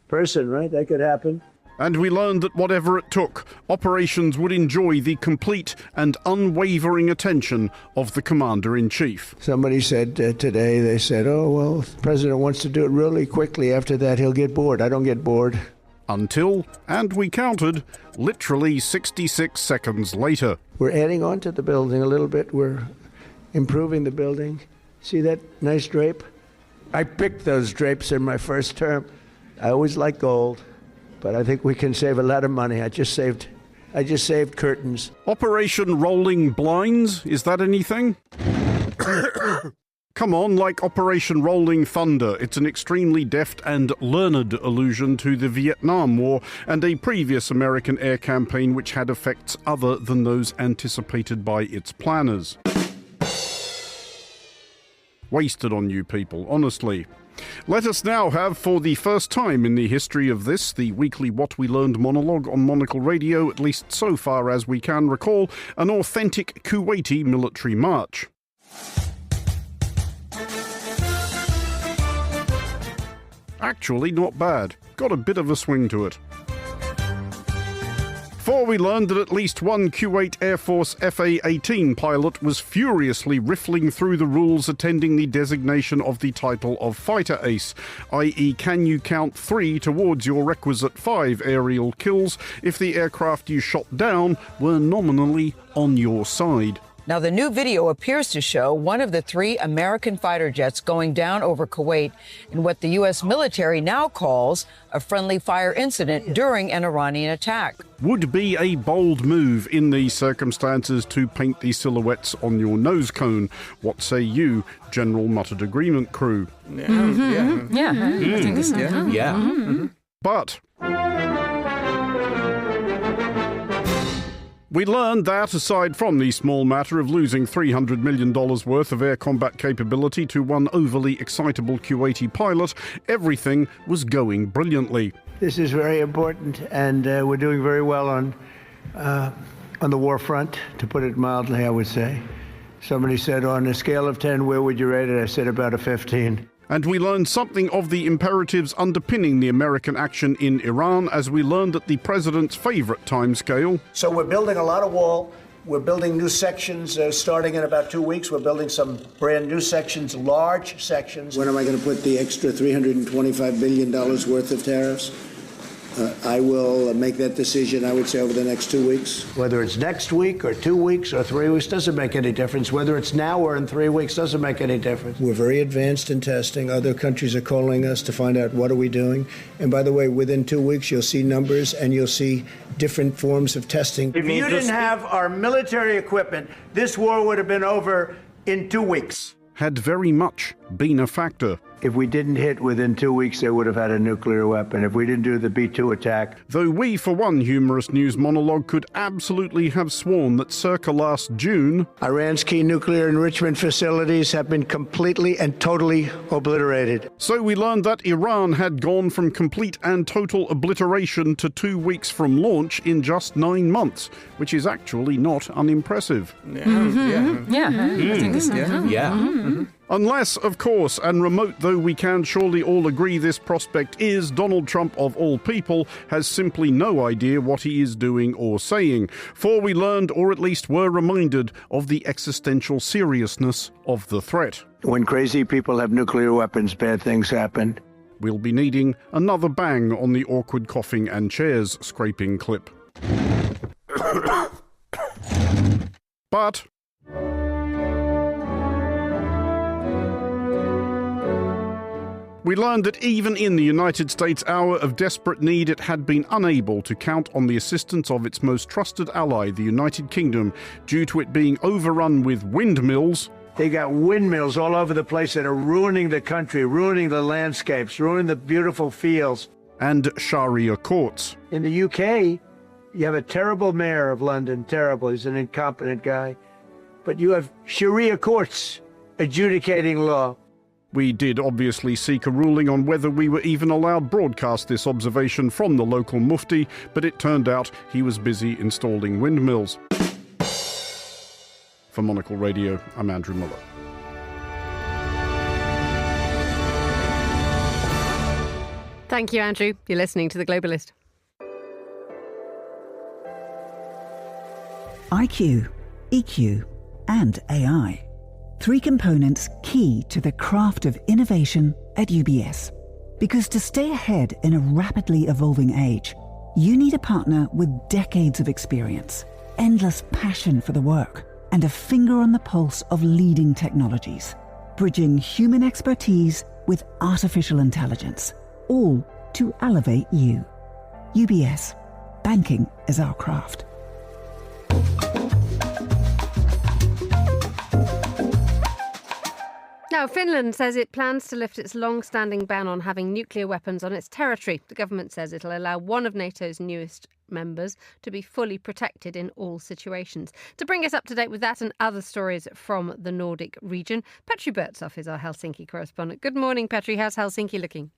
person, right? That could happen. And we learned that whatever it took, operations would enjoy the complete and unwavering attention of the Commander-in-Chief. Somebody said today, they said, oh, well, the president wants to do it really quickly. After that, he'll get bored. I don't get bored. Until, and we counted, literally 66 seconds later. We're adding on to the building a little bit. We're improving the building. See that nice drape? I picked those drapes in my first term. I always like gold, but I think we can save a lot of money. I just saved curtains. Operation Rolling Blinds, is that anything? Come on, like Operation Rolling Thunder. It's an extremely deft and learned allusion to the Vietnam War and a previous American air campaign which had effects other than those anticipated by its planners. Wasted on you people, honestly. Let us now have, for the first time in the history of this, the weekly What We Learned monologue on Monocle Radio, at least so far as we can recall, an authentic Kuwaiti military march. Actually, not bad. Got a bit of a swing to it. For we learned that at least one Kuwait Air Force FA-18 pilot was furiously riffling through the rules attending the designation of the title of Fighter Ace, i.e. can you count 3 towards your requisite 5 aerial kills if the aircraft you shot down were nominally on your side. Now, the new video appears to show one of the 3 American fighter jets going down over Kuwait in what the U.S. military now calls a friendly fire incident during an Iranian attack. Would be a bold move in these circumstances to paint the silhouettes on your nose cone. What say you, General Muttered Agreement crew? I think this, But we learned that, aside from the small matter of losing $300 million worth of air combat capability to one overly excitable Kuwaiti pilot, everything was going brilliantly. This is very important, and we're doing very well on the war front, to put it mildly, I would say. Somebody said, on a scale of 10, where would you rate it? I said about a 15. And we learned something of the imperatives underpinning the American action in Iran, as we learned that the president's favorite timescale. So we're building a lot of wall. We're building new sections starting in about 2 weeks. We're building some brand new sections, large sections. When am I going to put the extra $325 billion worth of tariffs? I will make that decision, I would say, over the next 2 weeks. Whether it's next week or 2 weeks or 3 weeks, doesn't make any difference. Whether it's now or in 3 weeks, doesn't make any difference. We're very advanced in testing. Other countries are calling us to find out what are we doing. And by the way, within 2 weeks, you'll see numbers and you'll see different forms of testing. If you didn't have our military equipment, this war would have been over in 2 weeks. Had very much been a factor. If we didn't hit within 2 weeks, they would have had a nuclear weapon. If we didn't do the B-2 attack. Though we, for one humorous news monologue, could absolutely have sworn that circa last June, Iran's key nuclear enrichment facilities have been completely and totally obliterated. So we learned that Iran had gone from complete and total obliteration to 2 weeks from launch in just 9 months, which is actually not unimpressive. I think it's, Unless, of course, and remote though we can surely all agree this prospect is, Donald Trump, of all people, has simply no idea what he is doing or saying. For we learned, or at least were reminded, of the existential seriousness of the threat. When crazy people have nuclear weapons, bad things happen. We'll be needing another bang on the awkward coughing and chairs scraping clip. But we learned that even in the United States' hour of desperate need, it had been unable to count on the assistance of its most trusted ally, the United Kingdom, due to it being overrun with windmills. They got windmills all over the place that are ruining the country, ruining the landscapes, ruining the beautiful fields. And Sharia courts. In the UK, you have a terrible mayor of London, terrible, he's an incompetent guy. But you have Sharia courts adjudicating law. We did obviously seek a ruling on whether we were even allowed broadcast this observation from the local mufti, but it turned out he was busy installing windmills. For Monocle Radio, I'm Andrew Muller. Thank you, Andrew. You're listening to The Globalist. IQ, EQ, and AI. 3 components key to the craft of innovation at UBS. Because to stay ahead in a rapidly evolving age, you need a partner with decades of experience, endless passion for the work, and a finger on the pulse of leading technologies, bridging human expertise with artificial intelligence, all to elevate you. UBS. Banking is our craft. Now, Finland says it plans to lift its long-standing ban on having nuclear weapons on its territory. The government says it'll allow one of NATO's newest members to be fully protected in all situations. To bring us up to date with that and other stories from the Nordic region, Petri Bertsoff is our Helsinki correspondent. Good morning, Petri. How's Helsinki looking?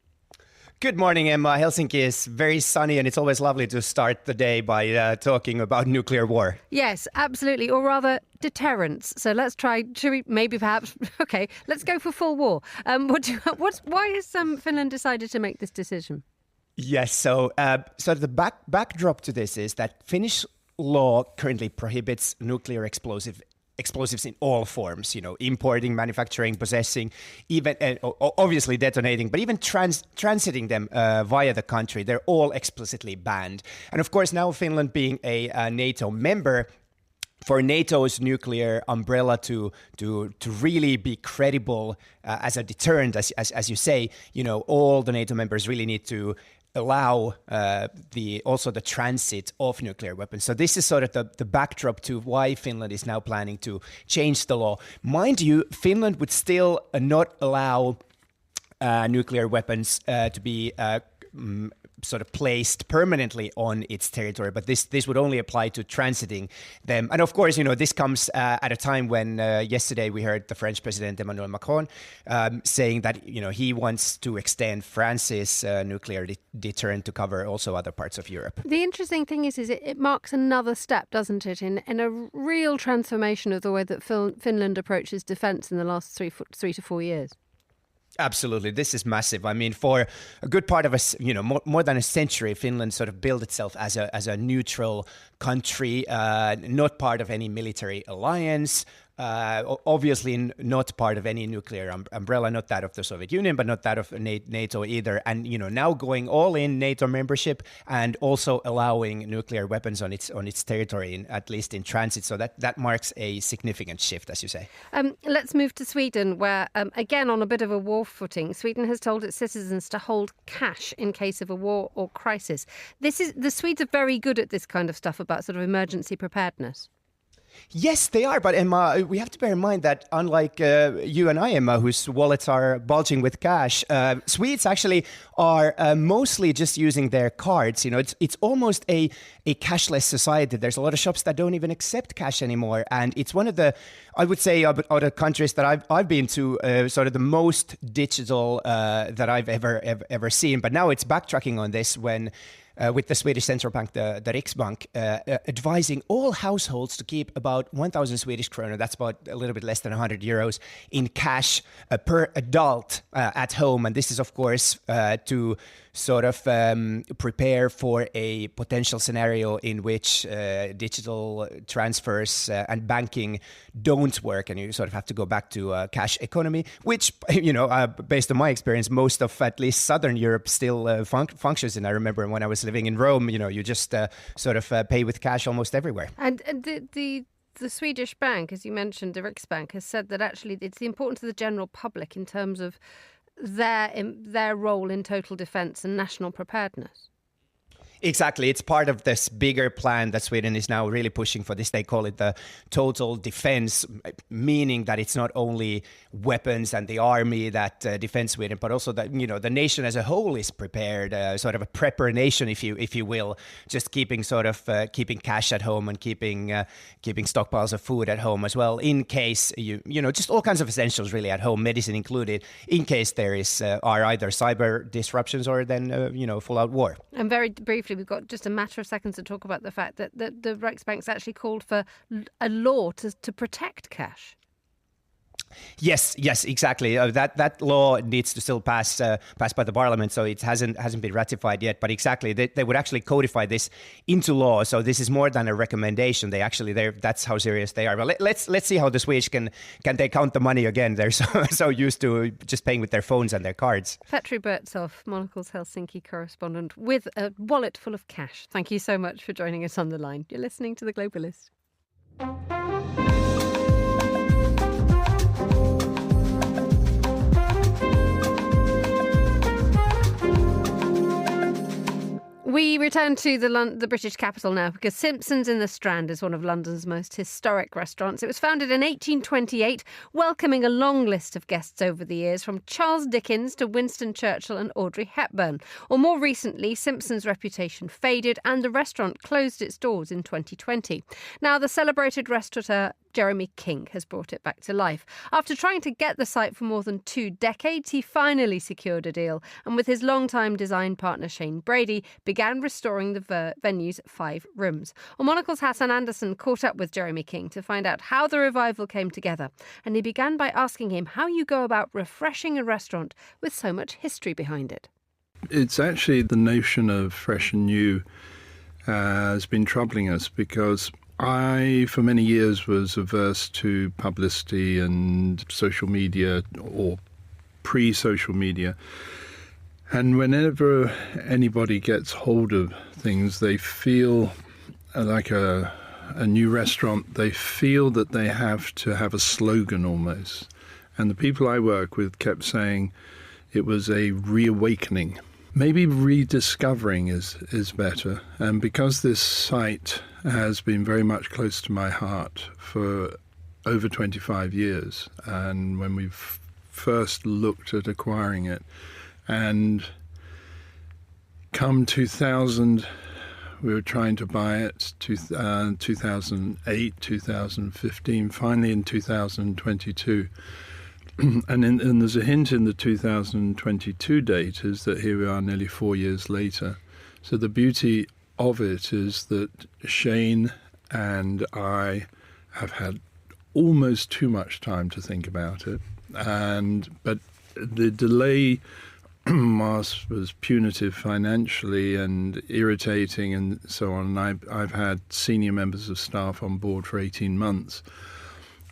Good morning, Emma. Helsinki is very sunny, and it's always lovely to start the day by talking about nuclear war. Yes, absolutely, or rather deterrence. So let's try. Should we maybe perhaps? Okay, let's go for full war. Why has Finland decided to make this decision? Yes, so the backdrop to this is that Finnish law currently prohibits nuclear explosives in all forms, importing, manufacturing, possessing, even obviously detonating, but even transiting them via the country. They're all explicitly banned. And of course, now Finland being a NATO member, for NATO's nuclear umbrella to really be credible as a deterrent, as you say, all the NATO members really need to allow also the transit of nuclear weapons. So this is sort of the backdrop to why Finland is now planning to change the law. Mind you, Finland would still not allow nuclear weapons to be sort of placed permanently on its territory, but this would only apply to transiting them. And of course, this comes at a time when yesterday we heard the French President Emmanuel Macron saying that he wants to extend France's nuclear deterrent to cover also other parts of Europe. The interesting thing is it marks another step, doesn't it, in a real transformation of the way that Finland approaches defence in the last 3 to 4 years. Absolutely. This is massive. I mean, for a good part of more than a century, Finland sort of built itself as a neutral country, not part of any military alliance, obviously not part of any nuclear umbrella, not that of the Soviet Union, but not that of NATO either. And now going all in NATO membership and also allowing nuclear weapons on its territory, at least in transit. So that marks a significant shift, as you say. Let's move to Sweden, where again on a bit of a war footing, Sweden has told its citizens to hold cash in case of a war or crisis. The Swedes are very good at this kind of stuff about sort of emergency preparedness. Yes, they are. But Emma, we have to bear in mind that unlike you and I, Emma, whose wallets are bulging with cash, Swedes actually are mostly just using their cards. It's almost a cashless society. There's a lot of shops that don't even accept cash anymore. And it's one of the, I would say, out of countries that I've been to, sort of the most digital that I've ever seen. But now it's backtracking on this when with the Swedish central bank, the Riksbank, advising all households to keep about 1,000 Swedish kronor, that's about a little bit less than 100 euros, in cash per adult at home. And this is, of course, to sort of prepare for a potential scenario in which digital transfers and banking don't work, and you sort of have to go back to a cash economy, which, based on my experience, most of at least Southern Europe still functions. And I remember when I was living in Rome, you just sort of pay with cash almost everywhere. And the Swedish bank, as you mentioned, the Riksbank, has said that actually it's the importance of the general public in terms of their role in total defence and national preparedness. Exactly. It's part of this bigger plan that Sweden is now really pushing for this. They call it the total defense, meaning that it's not only weapons and the army that defends Sweden, but also that, the nation as a whole is prepared, sort of a prepper nation, if you will, just keeping keeping cash at home and keeping stockpiles of food at home as well, in case just all kinds of essentials really at home, medicine included, in case there are either cyber disruptions or then full out war. And very briefly, we've got just a matter of seconds to talk about the fact that the Riksbank's actually called for a law to protect cash. Yes, exactly. That law needs to still pass by the parliament, so it hasn't been ratified yet. But exactly, they would actually codify this into law. So this is more than a recommendation. That's how serious they are. But let's see how the Swedes can they count the money again. They're so used to just paying with their phones and their cards. Petri Burtsoff, Monocle's Helsinki correspondent, with a wallet full of cash. Thank you so much for joining us on the line. You're listening to The Globalist. We return to the British capital now, because Simpson's in the Strand is one of London's most historic restaurants. It was founded in 1828, welcoming a long list of guests over the years, from Charles Dickens to Winston Churchill and Audrey Hepburn. Or more recently, Simpson's reputation faded and the restaurant closed its doors in 2020. Now, the celebrated restaurateur Jeremy King has brought it back to life. After trying to get the site for more than 2 decades, he finally secured a deal, and with his longtime design partner Shane Brady, began restoring the venue's 5 rooms. Well, Monocle's Hassan Anderson caught up with Jeremy King to find out how the revival came together, and he began by asking him how you go about refreshing a restaurant with so much history behind it. It's actually the notion of fresh and new has been troubling us, because I, for many years, was averse to publicity and social media, or pre-social media. And whenever anybody gets hold of things, they feel like a new restaurant, they feel that they have to have a slogan almost. And the people I work with kept saying it was a reawakening. Maybe rediscovering is better. And because this site has been very much close to my heart for over 25 years, and when we first looked at acquiring it, and come 2000, we were trying to buy it, 2008, 2015, finally in 2022. And there's a hint in the 2022 date is that here we are nearly 4 years later. So the beauty of it is that Shane and I have had almost too much time to think about it. But the delay was punitive financially and irritating and so on. And I've had senior members of staff on board for 18 months.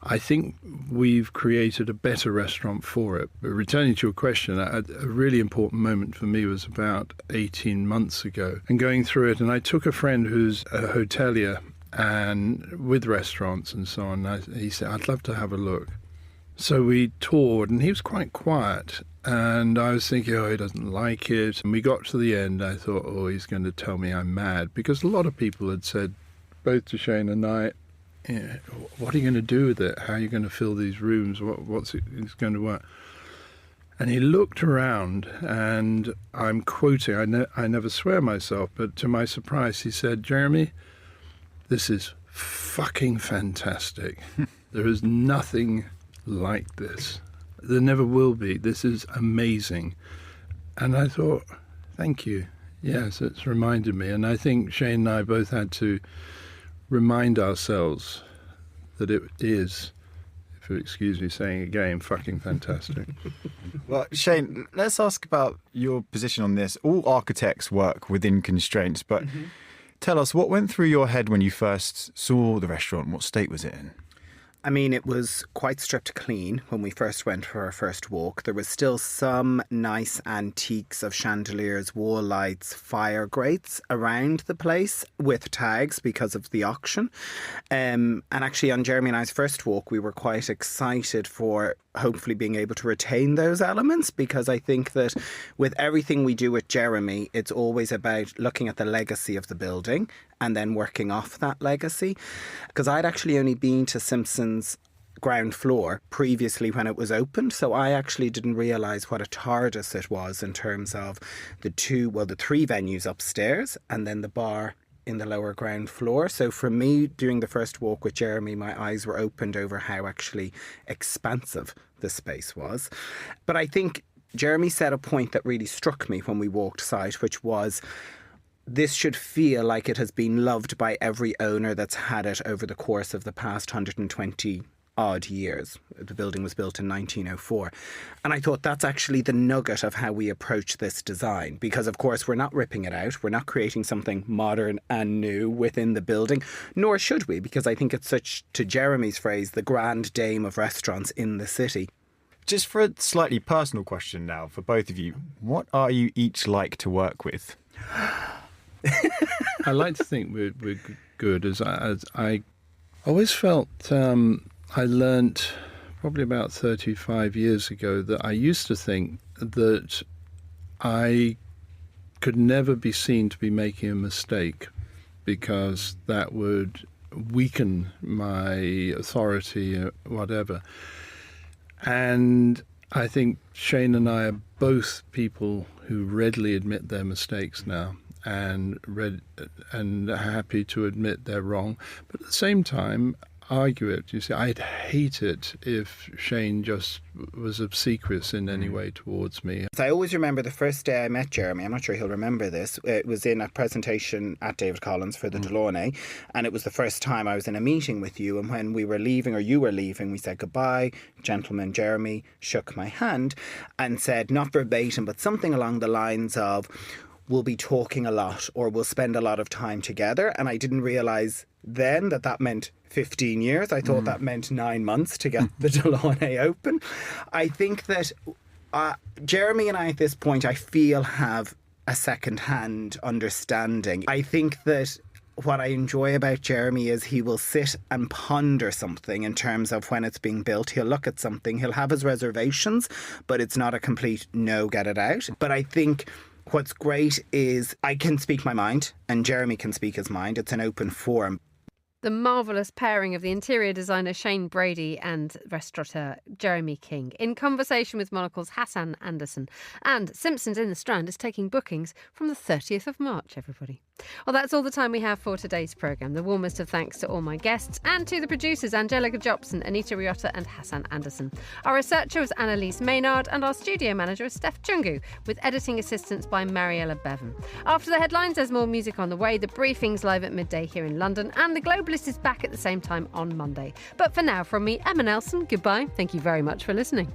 I think we've created a better restaurant for it. But returning to your question, a really important moment for me was about 18 months ago and going through it. And I took a friend who's a hotelier and with restaurants and so on. He said, I'd love to have a look. So we toured and he was quite quiet. And I was thinking, he doesn't like it. And we got to the end. I thought, he's going to tell me I'm mad. Because a lot of people had said, both to Shane and I, what are you going to do with it? How are you going to fill these rooms? What's it going to work? And he looked around, and I'm quoting, I never swear myself, but to my surprise, he said, Jeremy, this is fucking fantastic. There is nothing like this. There never will be. This is amazing. And I thought, thank you. Yes, it's reminded me. And I think Shane and I both had to remind ourselves that it is, if you excuse me saying again, fucking fantastic. Well, Shane, let's ask about your position on this. All architects work within constraints, but tell us, what went through your head when you first saw the restaurant? What state was it in? I mean, it was quite stripped clean when we first went for our first walk. There was still some nice antiques of chandeliers, wall lights, fire grates around the place with tags because of the auction. And actually on Jeremy and I's first walk, we were quite excited for hopefully being able to retain those elements, because I think that with everything we do with Jeremy, it's always about looking at the legacy of the building and then working off that legacy. Because I'd actually only been to Simpson's ground floor previously when it was opened, so I actually didn't realise what a TARDIS it was in terms of the three venues upstairs and then the bar in the lower ground floor. So for me, during the first walk with Jeremy, my eyes were opened over how actually expansive the space was. But I think Jeremy said a point that really struck me when we walked site, which was this should feel like it has been loved by every owner that's had it over the course of the past 120 odd years. The building was built in 1904. And I thought that's actually the nugget of how we approach this design, because of course we're not ripping it out. We're not creating something modern and new within the building, nor should we, because I think it's such, to Jeremy's phrase, the grand dame of restaurants in the city. Just for a slightly personal question now for both of you, what are you each like to work with? I like to think we're good. As I always felt, I learnt probably about 35 years ago that I used to think that I could never be seen to be making a mistake, because that would weaken my authority or whatever. And I think Shane and I are both people who readily admit their mistakes now, and happy to admit they're wrong, but at the same time argue it. You see, I'd hate it if Shane just was obsequious in any way towards me. I always remember the first day I met Jeremy. I'm not sure he'll remember this. It was in a presentation at David Collins for the Delaunay, and it was the first time I was in a meeting with you, and when we were leaving, or you were leaving, we said goodbye. Gentleman Jeremy shook my hand and said, not verbatim, but something along the lines of, we'll be talking a lot, or we'll spend a lot of time together. And I didn't realise then that meant 15 years. I thought that meant 9 months to get the Delaunay open. I think that Jeremy and I at this point, I feel, have a second-hand understanding. I think that what I enjoy about Jeremy is he will sit and ponder something in terms of when it's being built. He'll look at something, he'll have his reservations, but it's not a complete no, get it out. But I think what's great is I can speak my mind and Jeremy can speak his mind. It's an open forum. The marvellous pairing of the interior designer Shane Brady and restaurateur Jeremy King in conversation with Monocle's Hassan Anderson. And Simpsons in the Strand is taking bookings from the 30th of March, everybody. Well, that's all the time we have for today's programme. The warmest of thanks to all my guests and to the producers Angelica Jobson, Anita Riotta and Hassan Anderson. Our researcher was Annalise Maynard and our studio manager is Steph Chungu, with editing assistance by Mariella Bevan. After the headlines, there's more music on the way. The briefing's live at midday here in London, and the Globalist is back at the same time on Monday. But for now, from me, Emma Nelson, goodbye. Thank you very much for listening.